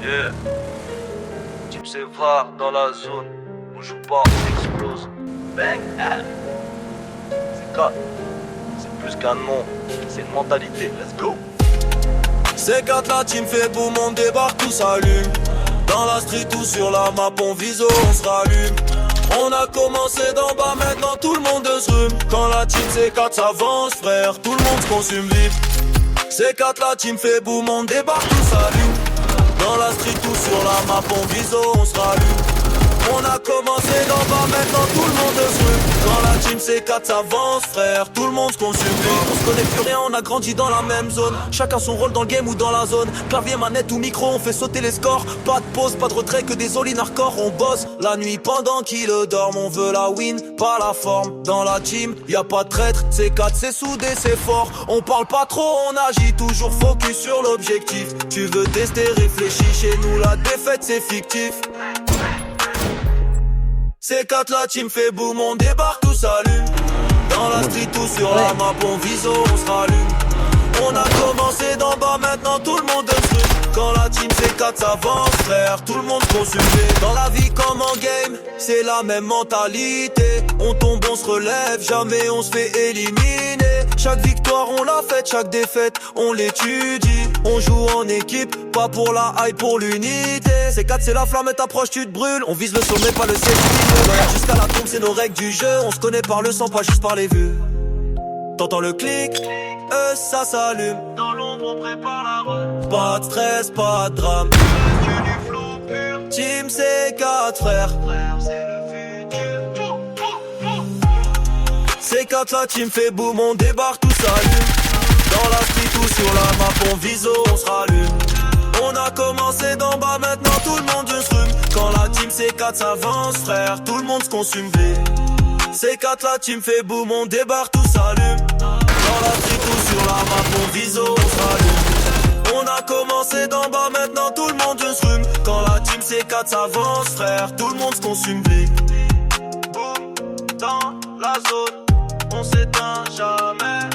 Yeah. Team Sévard dans la zone. On joue pas, on explose. Bang. C'est quoi? C'est plus qu'un nom, c'est une mentalité. Let's go. C4 la team fait boum, on débarque, tout s'allume. Dans la street ou sur la map, on vise, on se rallume. On a commencé d'en bas, maintenant tout le monde se rhume. Quand la team C4 s'avance, frère, tout le monde se consume vite. C4 la team fait boum, on débarque, tout s'allume. Dans la street ou sur la map, on vise, on se rallume. On a commencé d'en bas, maintenant tout le monde se rhume. Quand la team C4 s'avance, frère, tout le monde se consume vite. On se connaît plus rien, on a grandi dans la même zone. Chacun son rôle dans le game ou dans la zone. Clavier, manette ou micro, on fait sauter les scores. Pas de pause, pas de retrait, que des all-in hardcore. On bosse la nuit pendant qu'ils dorment. On veut la win, pas la forme. Dans la team, y a pas de traître. C4 c'est soudé, c'est fort. On parle pas trop, on agit toujours focus sur l'objectif. Tu veux tester, réfléchis. Chez nous la défaite c'est fictif. C4 la team fait boum, on débarque, tout s'allume. Dans la street ou sur la map, on vise, on se rallume. On a commencé d'en bas, maintenant tout le monde se rhume. Quand la team C4 s'avance, frère, tout le monde se consume. Dans la vie comme en game, c'est la même mentalité. On tombe, on se relève, jamais on se fait éliminer. Chaque victoire on l'a faite, chaque défaite on l'étudie. On joue en équipe, pas pour la hype, pour l'unité. C4 c'est la flamme et t'approches, tu te brûles. On vise le sommet, pas le ciel. Jusqu'à la tombe, c'est nos règles du jeu. On se connaît par le sang, pas juste par les vues. T'entends le clic, ça s'allume. Dans l'ombre, on prépare la route. Pas de stress, pas de drame. Du flow pur. Team C4 frère. Frère, c'est le futur. C4 la team fait boum, on débarque, tout s'allume. Dans la street ou sur la map, on vise, on se rallume. On a commencé d'en bas, maintenant tout le monde se rhume. Quand la team C4 s'avance, frère, tout le monde se consume vite. C4 la team fait boum, on débarque, tout s'allume. Dans la street ou sur la map, on vise, on se rallume. On a commencé d'en bas, maintenant tout le monde se rhume. Quand la team C4 s'avance, frère, tout le monde se consume vite. Boum, dans la zone, on s'éteint jamais.